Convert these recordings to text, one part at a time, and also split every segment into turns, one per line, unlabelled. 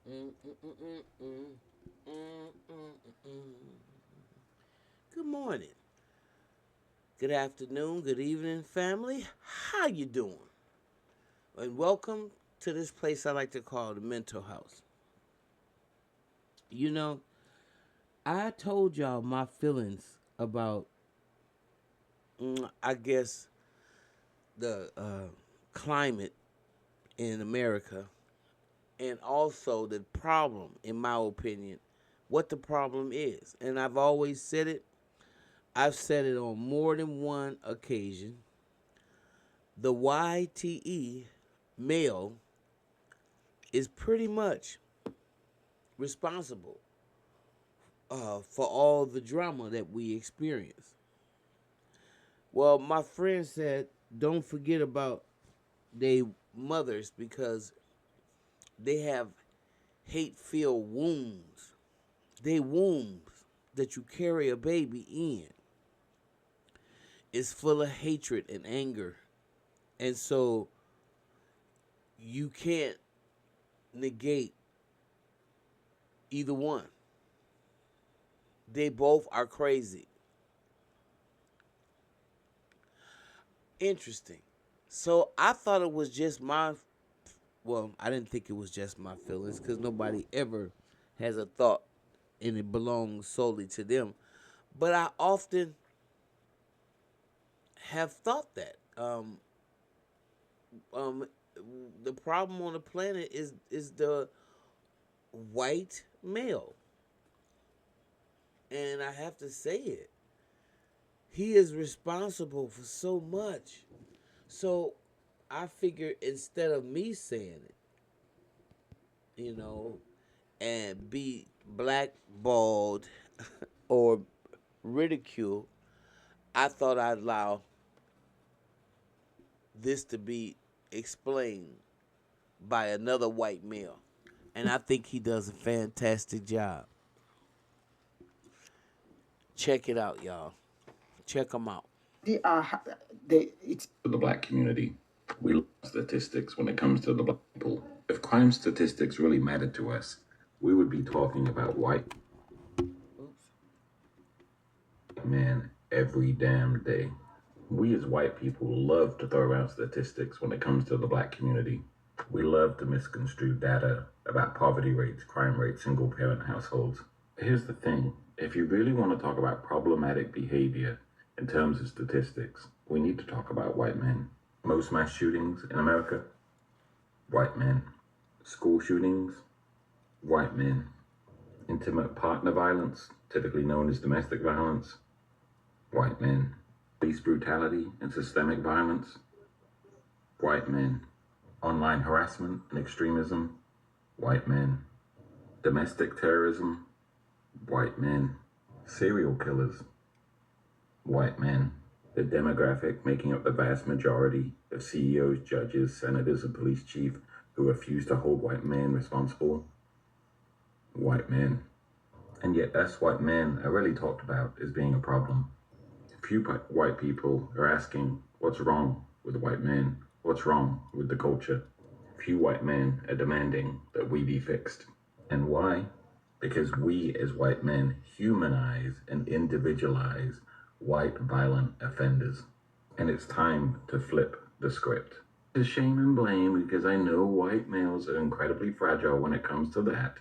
Mm, mm, mm, mm, mm, mm, mm, mm. Good morning, good afternoon, good evening, family. How you doing? And welcome to this place I like to call the mental house. You know, I told y'all my feelings about, I guess, the climate in America, and also the problem, in my opinion, what the problem is. And I've always said it. I've said it on more than one occasion. The YTE male is pretty much responsible for all the drama that we experience. Well, my friend said, don't forget about they mothers because they have hate filled wounds. They wombs that you carry a baby in is full of hatred and anger. And so you can't negate either one. They both are crazy. Interesting. So I thought it was just my, well, I didn't think it was just my feelings because nobody ever has a thought and it belongs solely to them. But I often have thought that um, the problem on the planet is the white male, and I have to say it. He is responsible for so much. So I figure instead of me saying it, you know, and be blackballed or ridiculed, I thought I'd allow this to be explained by another white male. And I think he does a fantastic job. Check it out, y'all. Check him out.
They are it's for the black community. We love statistics when it comes to the black people. If crime statistics really mattered to us, we would be talking about white
Oops.
men every damn day. We as white people love to throw around statistics when it comes to the black community. We love to misconstrue data about poverty rates, crime rates, single parent households. Here's the thing, if you really want to talk about problematic behavior in terms of statistics, we need to talk about white men. Most mass shootings in America, white men. School shootings, white men. Intimate partner violence, typically known as domestic violence, white men. Police brutality and systemic violence, white men. Online harassment and extremism, white men. Domestic terrorism, white men. Serial killers, white men. The demographic making up the vast majority of CEOs, judges, senators, and police chiefs who refuse to hold white men responsible, white men. And yet us white men are really talked about as being a problem. Few white people are asking what's wrong with white men, what's wrong with the culture. Few white men are demanding that we be fixed. And why? Because we as white men humanize and individualize white violent offenders. And it's time to flip the script. To shame and blame because I know white males are incredibly fragile when it comes to that,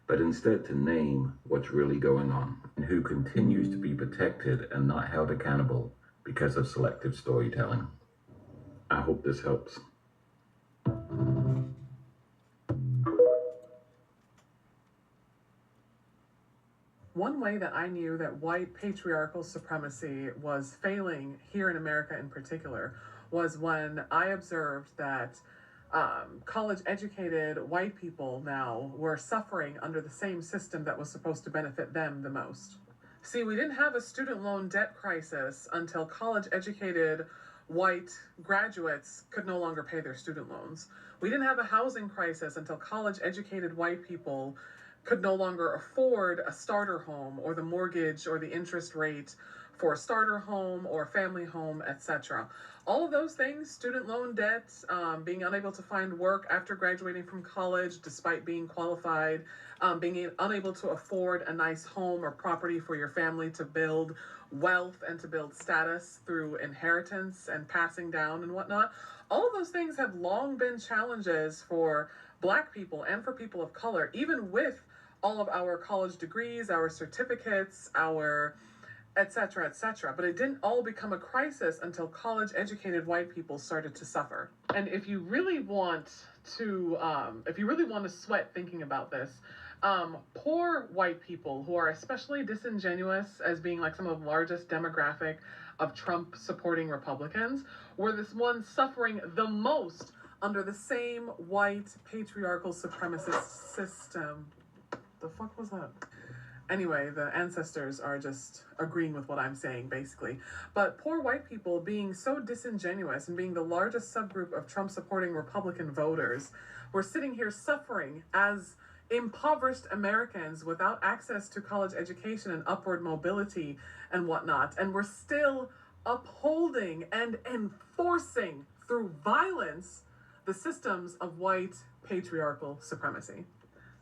but instead to name what's really going on and who continues to be protected and not held accountable because of selective storytelling. I hope this helps.
One way that I knew that white patriarchal supremacy was failing here in America in particular was when I observed that college educated white people now were suffering under the same system that was supposed to benefit them the most. See, we didn't have a student loan debt crisis until college educated white graduates could no longer pay their student loans. We didn't have a housing crisis until college educated white people could no longer afford a starter home or the mortgage or the interest rate for a starter home or family home, etc. All of those things, student loan debt, being unable to find work after graduating from college despite being qualified, being unable to afford a nice home or property for your family to build wealth and to build status through inheritance and passing down and whatnot. All of those things have long been challenges for Black people and for people of color, even with all of our college degrees, our certificates, our etc., etc. But it didn't all become a crisis until college educated white people started to suffer. And if you really want to sweat thinking about this, poor white people who are especially disingenuous as being like some of the largest demographic of Trump supporting Republicans were this one suffering the most under the same white patriarchal supremacist system. The fuck was that? Anyway, the ancestors are just agreeing with what I'm saying, basically. But poor white people being so disingenuous and being the largest subgroup of Trump supporting Republican voters, were sitting here suffering as impoverished Americans without access to college education and upward mobility and whatnot. And we're still upholding and enforcing through violence the systems of white patriarchal supremacy.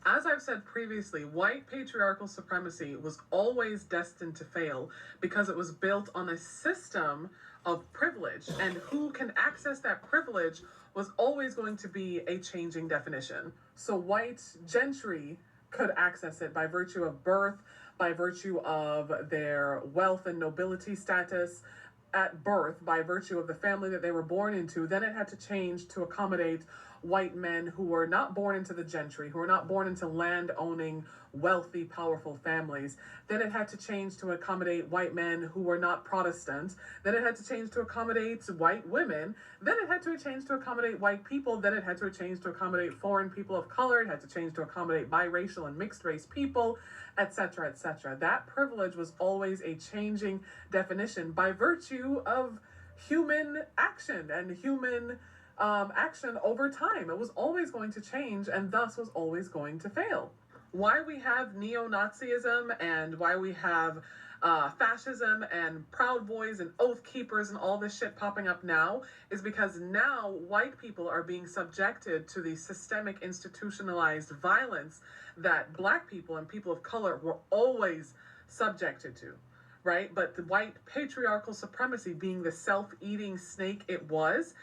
As I've said previously, white patriarchal supremacy was always destined to fail because it was built on a system of privilege, and who can access that privilege was always going to be a changing definition. So white gentry could access it by virtue of birth, by virtue of their wealth and nobility status at birth, by virtue of the family that they were born into. Then it had to change to accommodate white men who were not born into the gentry, who were not born into land-owning, wealthy, powerful families. Then it had to change to accommodate white men who were not Protestant. Then it had to change to accommodate white women. Then it had to change to accommodate white people. Then it had to change to accommodate foreign people of color. It had to change to accommodate biracial and mixed race people, etc., etc. That privilege was always a changing definition by virtue of human action and human action over time. It was always going to change and thus was always going to fail. Why we have neo-Nazism and why we have fascism and Proud Boys and Oath Keepers and all this shit popping up now is because now white people are being subjected to the systemic institutionalized violence that Black people and people of color were always subjected to. Right? But the white patriarchal supremacy being the self-eating snake it was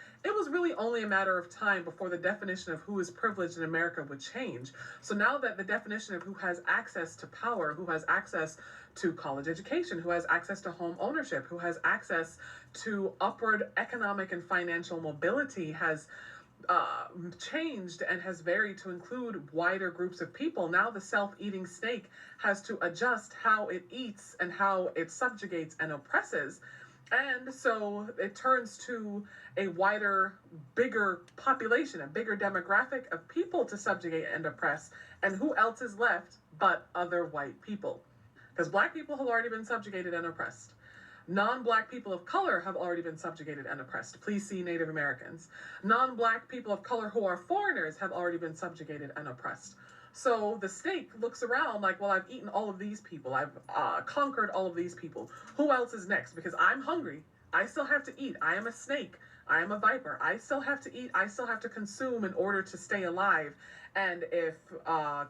really only a matter of time before the definition of who is privileged in America would change. So now that the definition of who has access to power, who has access to college education, who has access to home ownership, who has access to upward economic and financial mobility has changed and has varied to include wider groups of people. Now the self-eating snake has to adjust how it eats and how it subjugates and oppresses. And so it turns to a wider, bigger population, a bigger demographic of people to subjugate and oppress. And who else is left but other white people? Because Black people have already been subjugated and oppressed. Non-Black people of color have already been subjugated and oppressed. Please see Native Americans. Non-Black people of color who are foreigners have already been subjugated and oppressed. So the snake looks around like, well, I've eaten all of these people. I've conquered all of these people. Who else is next? Because I'm hungry. I still have to eat. I am a snake. I am a viper. I still have to eat. I still have to consume in order to stay alive. And if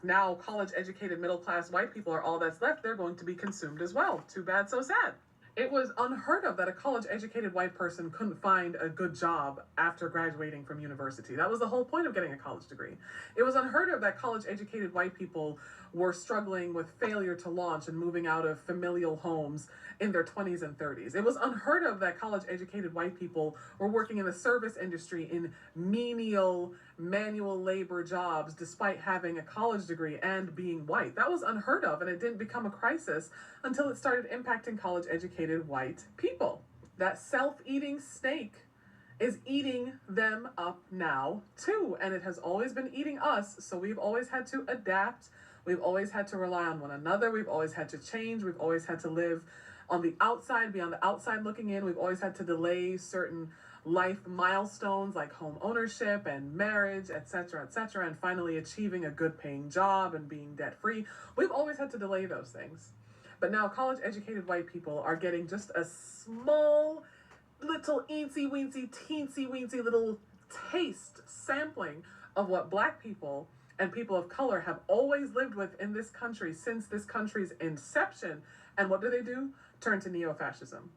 now college-educated middle-class white people are all that's left, they're going to be consumed as well. Too bad, so sad. It was unheard of that a college-educated white person couldn't find a good job after graduating from university. That was the whole point of getting a college degree. It was unheard of that college-educated white people were struggling with failure to launch and moving out of familial homes in their 20s and 30s. It was unheard of that college-educated white people were working in the service industry in menial manual labor jobs despite having a college degree and being white. That was unheard of, and it didn't become a crisis until it started impacting college-educated white people. That self-eating snake is eating them up now too, and it has always been eating us, so we've always had to adapt. We've always had to rely on one another. We've always had to change. We've always had to live on the outside, be on the outside looking in. We've always had to delay certain life milestones like home ownership and marriage, etc., and finally achieving a good paying job and being debt free. We've always had to delay those things. But now college educated white people are getting just a small, little eensy weensy, teensy weensy little taste sampling of what black people and people of color have always lived with in this country since this country's inception. And what do? Turn to neo fascism.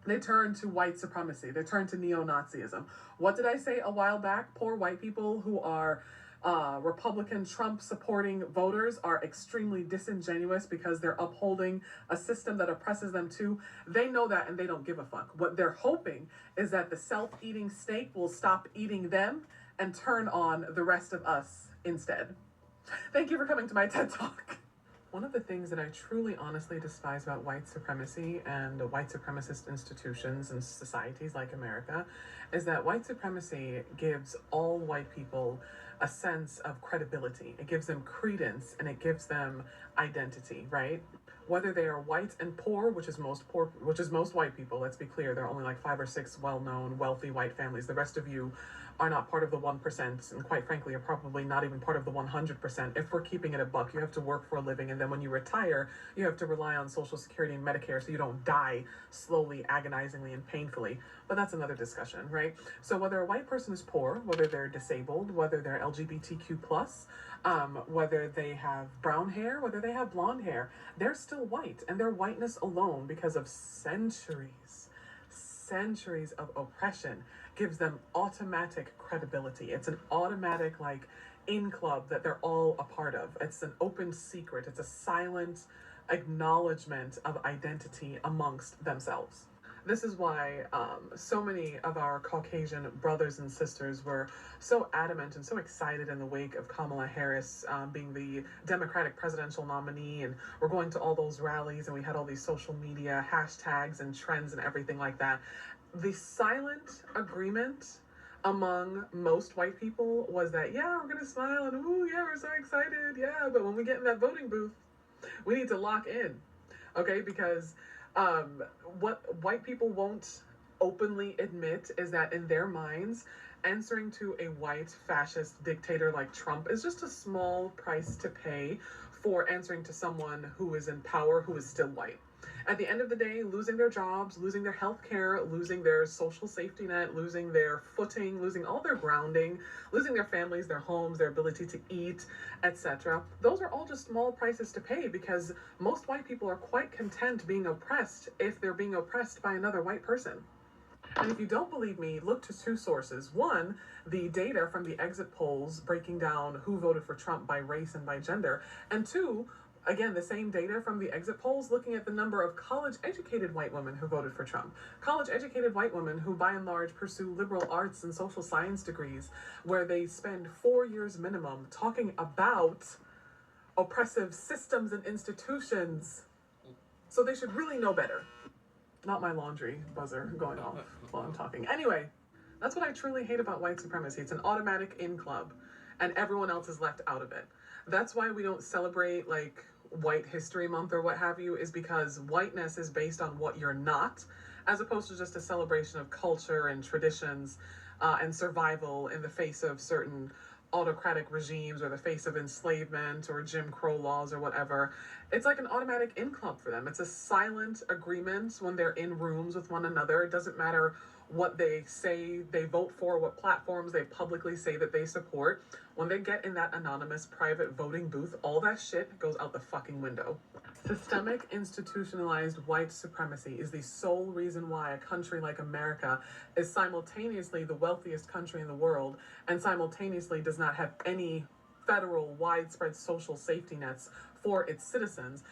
They turn to white supremacy. They turn to neo-Nazism. What did I say a while back? Poor white people who are Republican Trump supporting voters are extremely disingenuous because they're upholding a system that oppresses them too. They know that and they don't give a fuck. What they're hoping is that the self-eating snake will stop eating them and turn on the rest of us instead. Thank you for coming to my TED Talk. One of the things that I truly honestly despise about white supremacy and white supremacist institutions and societies like America is that white supremacy gives all white people a sense of credibility. It gives them credence and it gives them identity, right? Whether they are white and poor, which is most white people, let's be clear, there are only like 5 or 6 well-known, wealthy white families. The rest of you are not part of the 1%, and quite frankly, are probably not even part of the 100%. If we're keeping it a buck, you have to work for a living, and then when you retire, you have to rely on Social Security and Medicare so you don't die slowly, agonizingly, and painfully. But that's another discussion, right? So whether a white person is poor, whether they're disabled, whether they're LGBTQ+, whether they have brown hair, whether they have blonde hair, they're still white, and their whiteness alone, because of centuries of oppression, gives them automatic credibility. It's an automatic, like, in club that they're all a part of. It's an open secret. It's a silent acknowledgement of identity amongst themselves. This is why so many of our Caucasian brothers and sisters were so adamant and so excited in the wake of Kamala Harris being the Democratic presidential nominee, and we're going to all those rallies, and we had all these social media hashtags and trends and everything like that. The silent agreement among most white people was that, yeah, we're gonna smile and ooh, yeah, we're so excited, yeah, but when we get in that voting booth, we need to lock in, okay? Because what white people won't openly admit is that in their minds, answering to a white fascist dictator like Trump is just a small price to pay for answering to someone who is in power, who is still white. At the end of the day, losing their jobs, losing their health care, losing their social safety net, losing their footing, losing all their grounding, losing their families, their homes, their ability to eat, etc. Those are all just small prices to pay because most white people are quite content being oppressed if they're being oppressed by another white person. And if you don't believe me, look to 2 sources. One, the data from the exit polls breaking down who voted for Trump by race and by gender. And 2, again, the same data from the exit polls looking at the number of college-educated white women who voted for Trump. College-educated white women who, by and large, pursue liberal arts and social science degrees, where they spend 4 years minimum talking about oppressive systems and institutions. So they should really know better. Not my laundry buzzer going off while I'm talking. Anyway, that's what I truly hate about white supremacy. It's an automatic in club, and everyone else is left out of it. That's why we don't celebrate, like, White History Month or what have you, is because whiteness is based on what you're not, as opposed to just a celebration of culture and traditions and survival in the face of certain autocratic regimes or the face of enslavement or Jim Crow laws or whatever. It's like an automatic in club for them. It's a silent agreement when they're in rooms with one another. It doesn't matter what they say they vote for, what platforms they publicly say that they support. When they get in that anonymous private voting booth, all that shit goes out the fucking window. Systemic institutionalized white supremacy is the sole reason why a country like America is simultaneously the wealthiest country in the world and simultaneously does not have any federal widespread social safety nets for its citizens.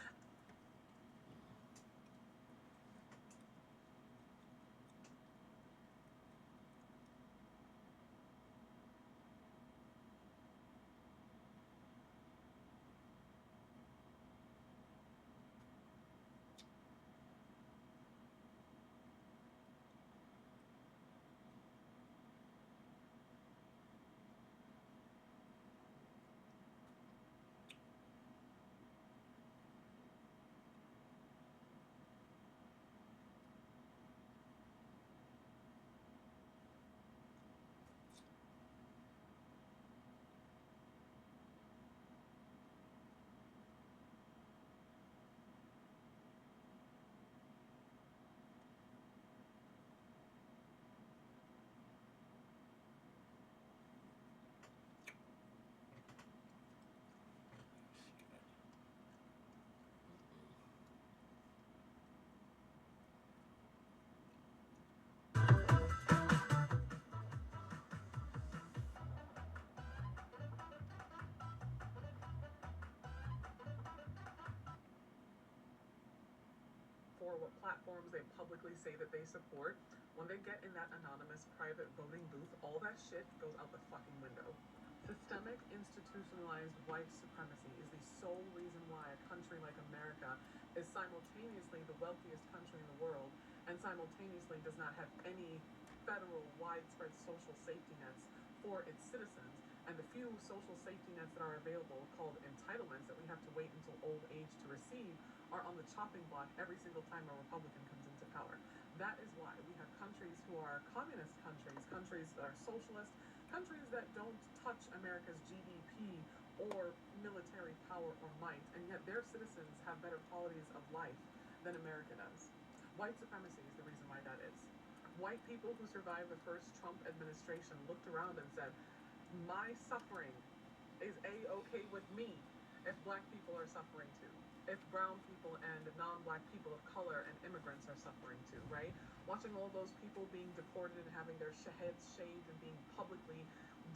platforms they publicly say that they support, when they get in that anonymous private voting booth, all that shit goes out the fucking window. Systemic institutionalized white supremacy is the sole reason why a country like America is simultaneously the wealthiest country in the world and simultaneously does not have any federal widespread social safety nets for its citizens. And the few social safety nets that are available, called entitlements, that we have to wait until old age to receive, are on the chopping block every single time a Republican comes into power. That is why we have countries who are communist countries, countries that are socialist, countries that don't touch America's GDP or military power or might, and yet their citizens have better qualities of life than America does. White supremacy is the reason why that is. White people who survived the first Trump administration looked around and said, my suffering is A-okay with me if black people are suffering too, if brown people and non-black people of color and immigrants are suffering too, right? Watching all those people being deported and having their heads shaved and being publicly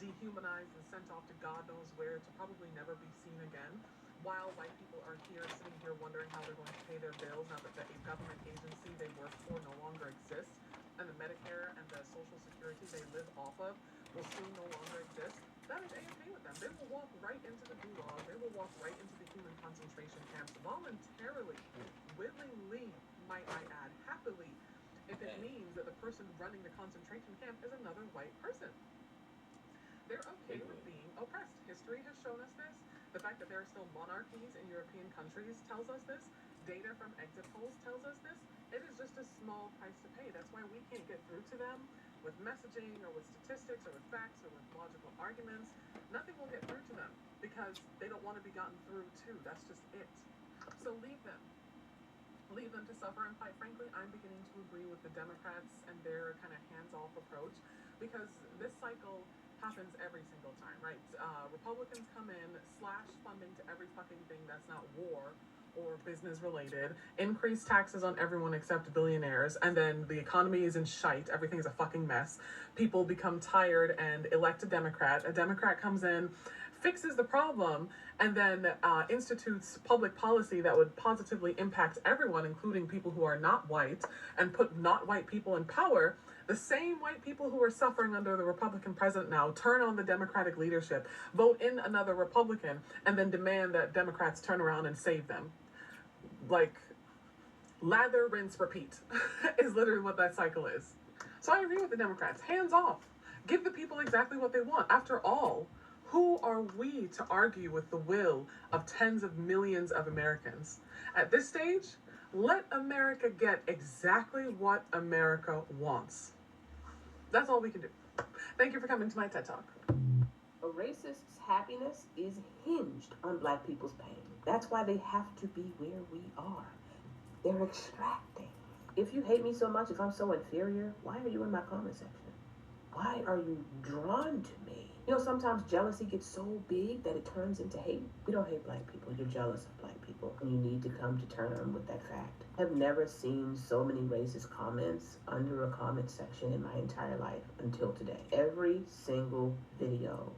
dehumanized and sent off to God knows where to probably never be seen again, while white people are here sitting here wondering how they're going to pay their bills now that the government agency they work for no longer exists, and the Medicare and the Social Security they live off of will soon no longer exist. That is A-okay with them. They will walk right into the gulag. They will walk right into the human concentration camps voluntarily, willingly, might I add, happily, if it means that the person running the concentration camp is another white person. They're okay with being oppressed. History has shown us this. The fact that there are still monarchies in European countries tells us this. Data from exit polls tells us this. It is just a small price to pay. That's why we can't get through to them with messaging or with statistics or with facts or with logical arguments. Nothing will get through to them because they don't want to be gotten through to. That's just it. So leave them. Leave them to suffer. And quite frankly, I'm beginning to agree with the Democrats and their kind of hands-off approach, because this cycle happens every single time, right? Republicans come in, slash funding to every fucking thing that's not war or business related, increase taxes on everyone except billionaires, and then the economy is in shite, everything's a fucking mess. People become tired and elect a Democrat. A Democrat comes in, fixes the problem, and then institutes public policy that would positively impact everyone, including people who are not white, and put not white people in power. The same white people who are suffering under the Republican president now turn on the Democratic leadership, vote in another Republican, and then demand that Democrats turn around and save them. Like, lather, rinse, repeat is literally what that cycle is. So I agree with the Democrats. Hands off. Give the people exactly what they want. After all, who are we to argue with the will of tens of millions of Americans? At this stage, let America get exactly what America wants. That's all we can do. Thank you for coming to my TED Talk.
A racist's happiness is hinged on black people's pain. That's why they have to be where we are. They're extracting. If you hate me so much, if I'm so inferior, why are you in my comment section? Why are you drawn to me? You know, sometimes jealousy gets so big that it turns into hate. We don't hate black people. You're jealous of black people. And you need to come to terms with that fact. I've never seen so many racist comments under a comment section in my entire life until today. Every single video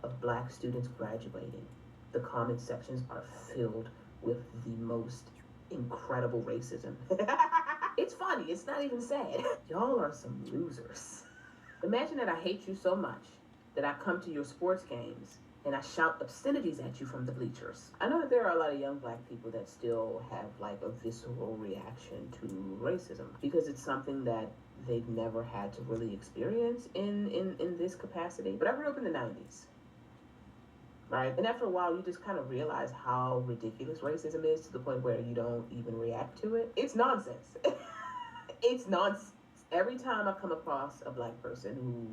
of black students graduating, the comment sections are filled with the most incredible racism. It's funny. It's not even sad. Y'all are some losers. Imagine that I hate you so much that I come to your sports games and I shout obscenities at you from the bleachers. I know that there are a lot of young black people that still have like a visceral reaction to racism because it's something that they've never had to really experience in this capacity. But I grew up in the 90s. Right? And after a while, you just kind of realize how ridiculous racism is to the point where you don't even react to it. It's nonsense. It's nonsense. Every time I come across a black person who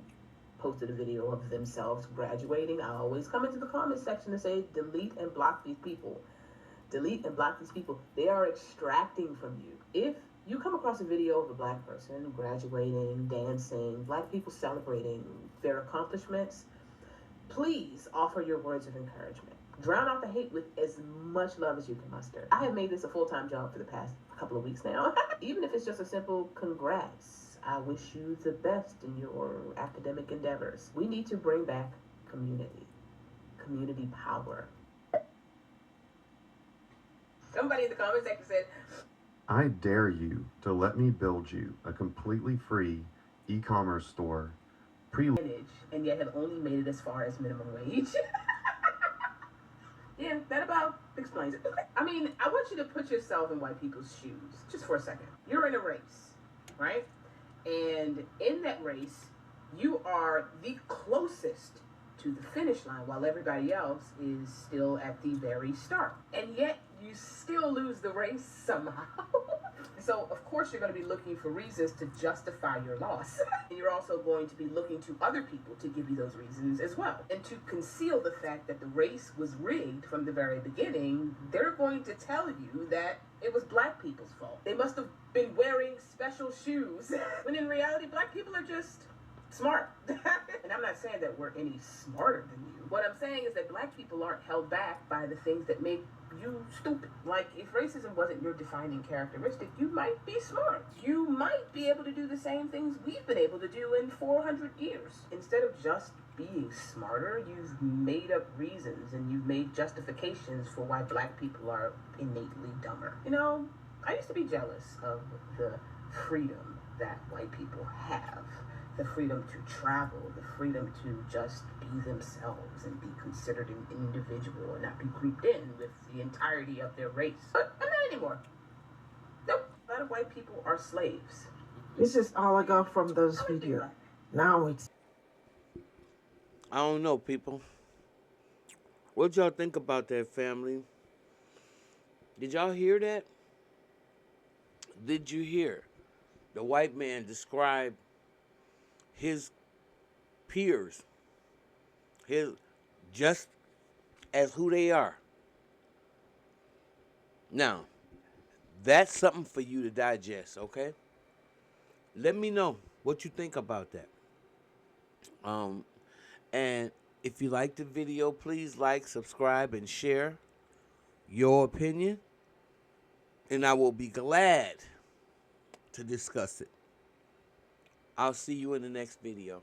posted a video of themselves graduating, I always come into the comment section and say, delete and block these people. Delete and block these people. They are extracting from you. If you come across a video of a black person graduating, dancing, black people celebrating their accomplishments, please offer your words of encouragement. Drown out the hate with as much love as you can muster. I have made this a full-time job for the past couple of weeks now. Even if it's just a simple congrats. I wish you the best in your academic endeavors. We need to bring back community power. Somebody in the comment section said,
I dare you to let me build you a completely free e-commerce store pre
And yet have only made it as far as minimum wage. Yeah, that about explains it. I mean, I want you to put yourself in white people's shoes just for a second. You're in a race, right? And in that race, you are the closest to the finish line while everybody else is still at the very start. And yet, you still lose the race somehow. So, of course, you're going to be looking for reasons to justify your loss. And you're also going to be looking to other people to give you those reasons as well. And to conceal the fact that the race was rigged from the very beginning, they're going to tell you that it was black people's fault. They must have been wearing special shoes. When in reality, black people are just smart. And I'm not saying that we're any smarter than you. What I'm saying is that black people aren't held back by the things that make you stupid. Like, if racism wasn't your defining characteristic, you might be smart. You might be able to do the same things we've been able to do in 400 years. Instead of just being smarter, you've made up reasons and you've made justifications for why black people are innately dumber. You know, I used to be jealous of the freedom that white people have. The freedom to travel, the freedom to just be themselves and be considered an individual and not be grouped in with the entirety of their race. But I'm not anymore. Nope. A lot of white people are slaves.
This is all I got from those videos. Now it's
I don't know, people. What y'all think about that, family? Did y'all hear that? Did you hear the white man describe his peers, his just as who they are? Now, that's something for you to digest, okay? Let me know what you think about that. And if you like the video, please like, subscribe, and share your opinion. And I will be glad to discuss it. I'll see you in the next video.